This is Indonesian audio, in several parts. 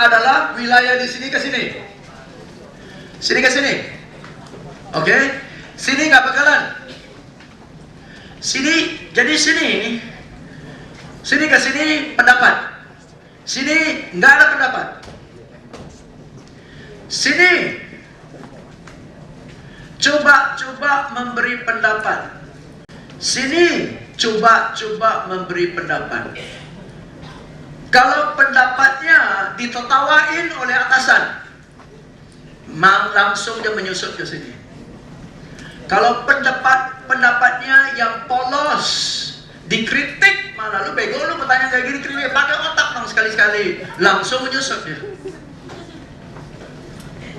adalah wilayah di sini ke sini. Sini ke sini. Oke? Sini nggak bakalan. Sini, jadi sini. Sini ke sini pendapat. Sini nggak ada pendapat. Sini coba memberi pendapat. Sini coba memberi pendapat. Kalau pendapatnya ditertawain oleh atasan, langsung dia menyusup ke sini. Kalau pendapatnya yang polos, dikritik, malah lu bego, lu bertanya kayak gini, kritik, pakai otak dong sekali-sekali, langsung menyusup dia.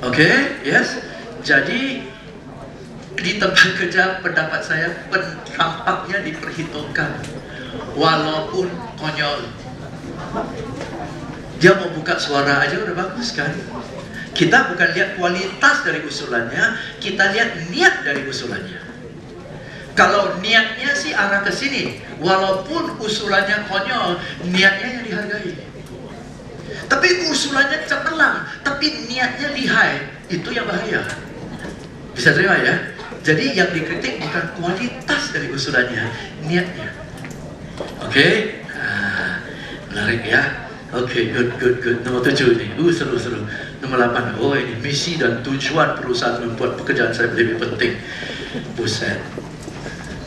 Oke, yes. Jadi di tempat kerja pendapat saya tampaknya diperhitungkan, walaupun konyol. Dia mau buka suara aja udah bagus kan. Kita bukan lihat kualitas dari usulannya, kita lihat niat dari usulannya. Kalau niatnya sih arah ke sini, walaupun usulannya konyol, niatnya yang dihargai. Tapi usulannya cemerlang, tapi niatnya lihai, itu yang bahaya. Bisa terima ya? Jadi yang dikritik bukan kualitas dari usulannya, niatnya. Oke? Menarik ya? Oke, good. Nomor 7 nih, seru. Nomor 8, oh ini misi dan tujuan perusahaan membuat pekerjaan saya lebih penting. Buset.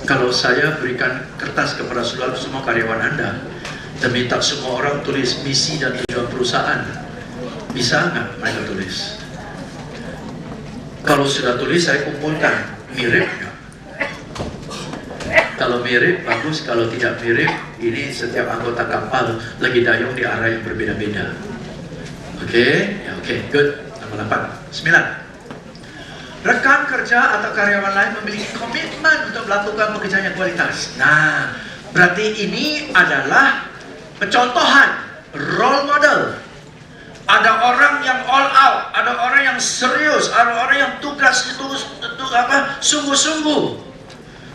Kalau saya berikan kertas kepada saudara semua karyawan Anda dan minta semua orang tulis misi dan tujuan perusahaan, bisa nggak mereka tulis? Kalau sudah tulis, saya kumpulkan, mirip nggak? Kalau mirip, bagus. Kalau tidak mirip, ini setiap anggota kapal lagi dayung di arah yang berbeda-beda. Oke, good. Nomor 8, 9. Rekan kerja atau karyawan lain memiliki komitmen untuk melakukan pekerjaan yang kualitas. Nah, berarti ini adalah pencontohan, role model. Ada orang yang all out, ada orang yang serius, ada orang yang tugas itu sungguh-sungguh.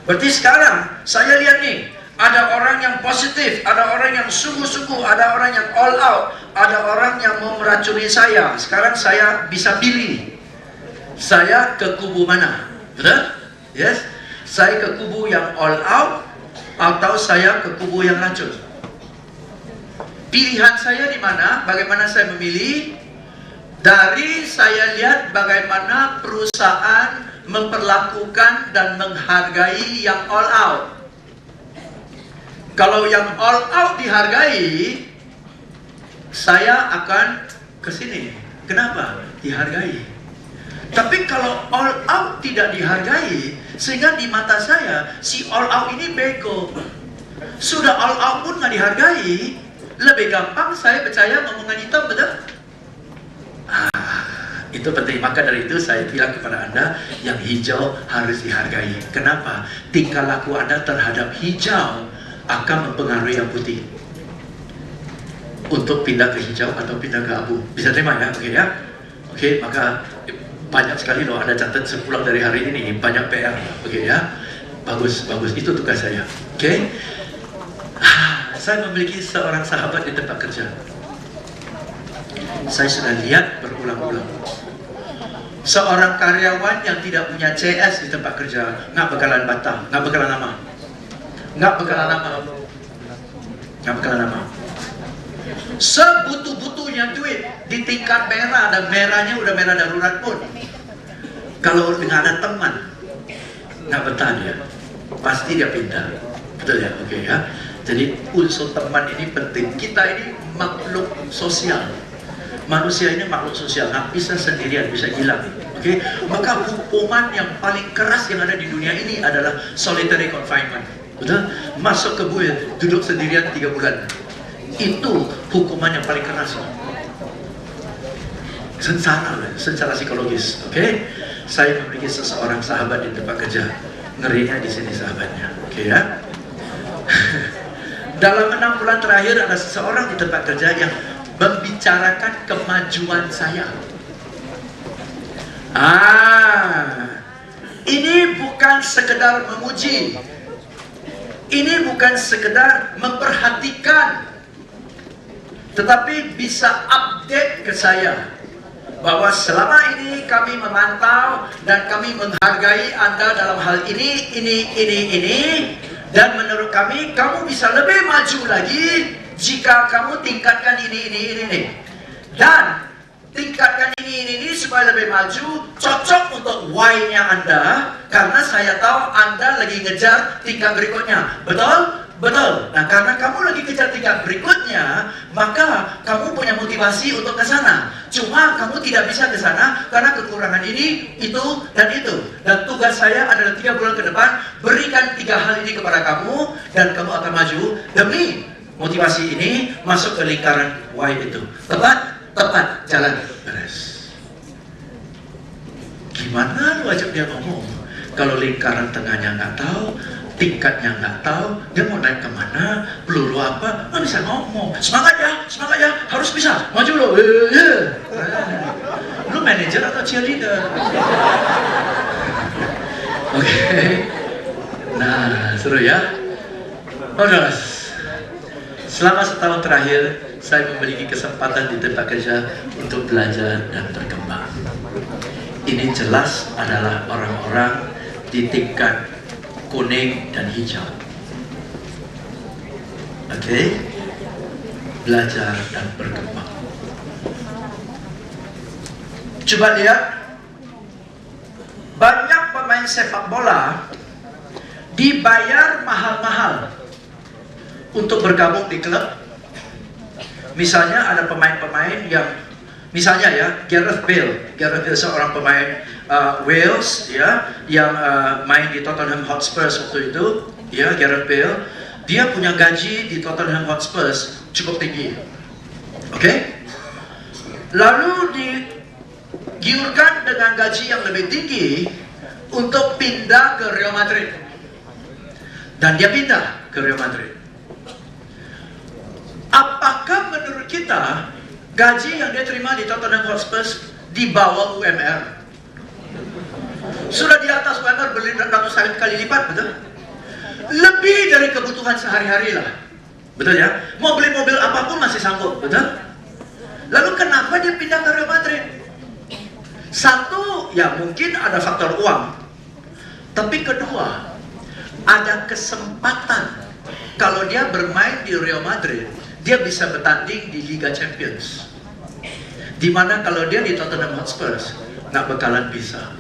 Berarti sekarang saya lihat nih, ada orang yang positif, ada orang yang sungguh-sungguh, ada orang yang all out, ada orang yang mau meracuni saya. Sekarang saya bisa pilih, saya ke kubu mana? Betul? Yes? Saya ke kubu yang all out atau saya ke kubu yang racun? Pilihan saya di mana? Bagaimana saya memilih? Dari saya lihat bagaimana perusahaan memperlakukan dan menghargai yang all out. Kalau yang all out dihargai, saya akan ke sini. Kenapa? Dihargai. Tapi kalau all out tidak dihargai, sehingga di mata saya si all out ini bego. Sudah all out pun nggak dihargai, lebih gampang saya percaya ngomongan hitam, betul? Itu penting. Maka dari itu saya bilang kepada Anda, yang hijau harus dihargai. Kenapa? Tingkah laku Anda terhadap hijau akan mempengaruhi yang putih untuk pindah ke hijau atau pindah ke abu. Bisa terima ya? Oke ya? Oke, maka banyak sekali loh Anda catat sepulang dari hari ini, banyak PR. Oke ya? Bagus. Itu tugas saya. Oke? Saya memiliki seorang sahabat di tempat kerja. Saya sudah lihat berulang-ulang. Seorang karyawan yang tidak punya CS di tempat kerja, nggak bakalan batang, nggak bakalan lama. Sebutuh-butuhnya duit di tingkat merah, dan merahnya udah merah darurat pun, kalau dengan ada teman, nggak betah dia, pasti dia pindah. Betul ya? Oke ya. Jadi unsur teman ini penting. Kita ini makhluk sosial. Manusia ini makhluk sosial, nggak bisa sendirian, bisa hilang. Oke, maka hukuman yang paling keras yang ada di dunia ini adalah solitary confinement. Betul? Masuk ke buil, duduk sendirian 3 bulan. Itu hukuman yang paling keras. Secara psikologis. Oke, saya memiliki seseorang sahabat di tempat kerja. Ngerinya di sini sahabatnya. Oke ya. Dalam 6 bulan terakhir ada seseorang di tempat kerja yang membicarakan kemajuan saya. Ini bukan sekedar memuji, ini bukan sekedar memperhatikan, tetapi bisa update ke saya bahwa selama ini kami memantau dan kami menghargai Anda dalam hal ini, dan menurut kami kamu bisa lebih maju lagi jika kamu tingkatkan ini. Dan tingkatkan ini supaya lebih maju, cocok untuk why-nya Anda, karena saya tahu Anda lagi ngejar tingkat berikutnya. Betul? Betul. Nah, karena kamu lagi kejar tingkat berikutnya, maka kamu punya motivasi untuk ke sana. Cuma kamu tidak bisa ke sana karena kekurangan ini, itu, dan itu. Dan tugas saya adalah 3 bulan ke depan, berikan 3 hal ini kepada kamu, dan kamu akan maju demi motivasi ini masuk ke lingkaran why itu. Tepat, jalan, beres. Gimana lu ajak dia ngomong kalau lingkaran tengahnya nggak tahu, tingkatnya nggak tahu, dia mau naik kemana, peluru apa, nggak bisa ngomong. Semangat ya, harus bisa, maju lo. Lu manajer atau cheerleader? Oke. Nah, seru ya. Oke, selama setahun terakhir, saya memiliki kesempatan di tempat kerja untuk belajar dan berkembang. Ini jelas adalah orang-orang di tingkat kuning dan hijau. Oke? Belajar dan berkembang. Coba lihat, banyak pemain sepak bola dibayar mahal-mahal untuk bergabung di klub. Misalnya ada pemain-pemain yang, misalnya ya, Gareth Bale seorang pemain Wales ya, yang main di Tottenham Hotspur waktu itu ya. Gareth Bale, dia punya gaji di Tottenham Hotspur cukup tinggi. Oke? Lalu digiurkan dengan gaji yang lebih tinggi untuk pindah ke Real Madrid. Dan dia pindah ke Real Madrid. Apakah menurut kita gaji yang dia terima di Tottenham Hotspur di bawah UMR? Sudah di atas UMR beratus kali lipat, betul? Lebih dari kebutuhan sehari-hari lah, betul ya? Mau beli mobil apapun masih sanggup, betul? Lalu kenapa dia pindah ke Real Madrid? Satu, ya mungkin ada faktor uang. Tapi kedua, ada kesempatan. Kalau dia bermain di Real Madrid, dia bisa bertanding di Liga Champions. Dimana kalau dia di Tottenham Hotspur, nggak bakalan bisa.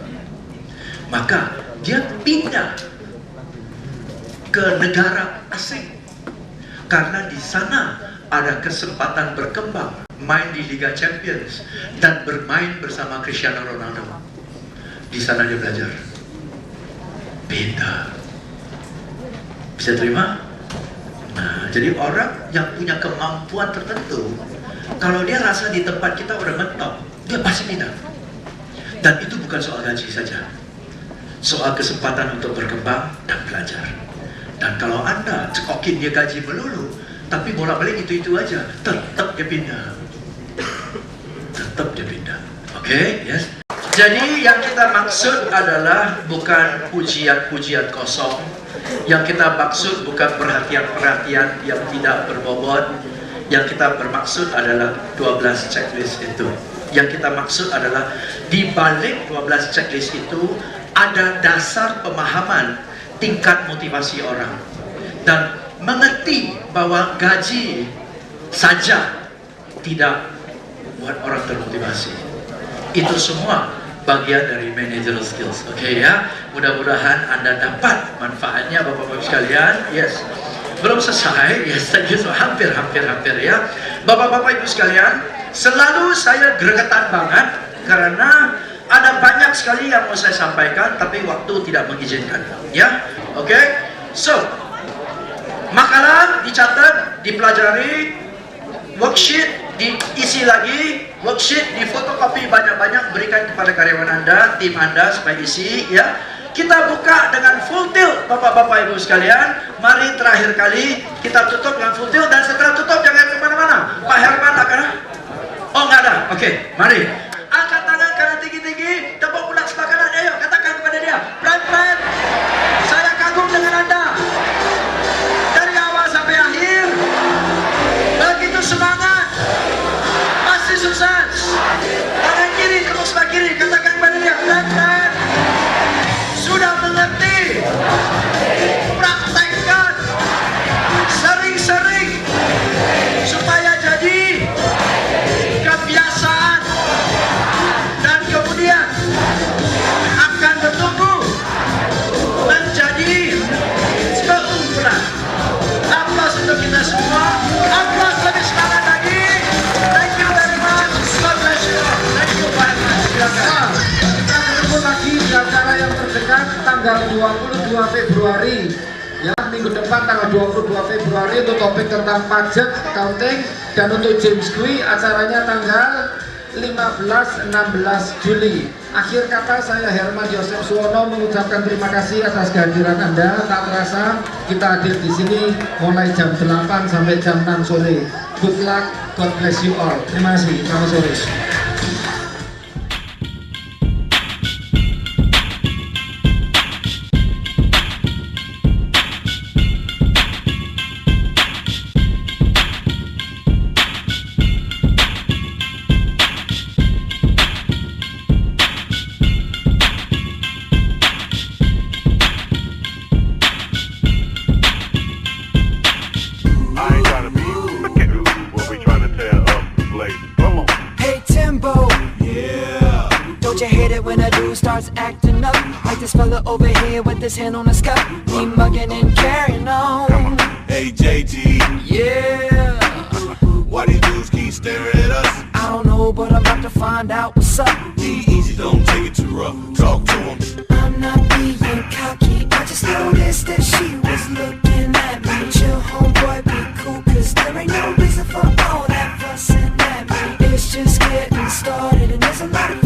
Maka dia pindah ke negara asing. Karena di sana ada kesempatan berkembang, main di Liga Champions, dan bermain bersama Cristiano Ronaldo. Di sana dia belajar. Beda. Bisa terima? Nah, jadi orang yang punya kemampuan tertentu, kalau dia rasa di tempat kita udah mentok, dia pasti pindah. Dan itu bukan soal gaji saja, soal kesempatan untuk berkembang dan belajar. Dan kalau Anda cekokin dia gaji melulu, tapi bolak-balik itu aja, tetap dia pindah. Tetap dia pindah. Oke, yes. Jadi yang kita maksud adalah bukan pujian-pujian kosong. Yang kita maksud bukan perhatian-perhatian yang tidak berbobot. Yang kita bermaksud adalah 12 checklist itu. Yang kita maksud adalah di balik 12 checklist itu ada dasar pemahaman tingkat motivasi orang, dan mengerti bahwa gaji saja tidak buat orang termotivasi. Itu semua bagian dari managerial skills. Oke ya, mudah-mudahan Anda dapat manfaatnya Bapak-Bapak sekalian. Yes, belum selesai. Yes, thank you. So, hampir ya. Bapak-Bapak Ibu sekalian, selalu saya gregetan banget karena ada banyak sekali yang mau saya sampaikan, tapi waktu tidak mengizinkan. Ya, oke. So, makalah dicatat, dipelajari, worksheet diisi lagi, worksheet difotokopi banyak-banyak, berikan kepada karyawan Anda, tim Anda supaya isi. Ya, kita buka dengan full tilt, Bapak-Bapak Ibu sekalian. Mari terakhir kali kita tutup dengan full tilt, dan setelah tutup jangan kemana-mana. Pak Herman akan? Oh, nggak ada. Oke, mari. Angkat tangan kanan tinggi-tinggi, tepuk pundak sebelah kanan, ayo katakan kepada dia, friend, saya kagum dengan Anda. Dari awal sampai akhir, begitu semangat, pasti sukses. 22 Februari ya, minggu depan tanggal 22 Februari untuk topik tentang pajak, accounting, dan untuk James Kui acaranya tanggal 15-16 Juli. Akhir kata, saya Herman Yosef Suwono mengucapkan terima kasih atas kehadiran Anda. Tak terasa kita hadir di sini mulai jam 8 sampai jam 6 sore. Good luck, God bless you all. Terima kasih, selamat sore. Starts acting up like this fella over here with his hand on the scuff. He mugging and carrying on. Hey JG, yeah. Why these dudes keep staring at us? I don't know, but I'm about to find out what's up. Be easy, don't take it too rough. Talk to him. I'm not being cocky, I just noticed that she was looking at me. Chill, homeboy, be cool, cause there ain't no reason for all that fussing at me. It's just getting started and there's a lot of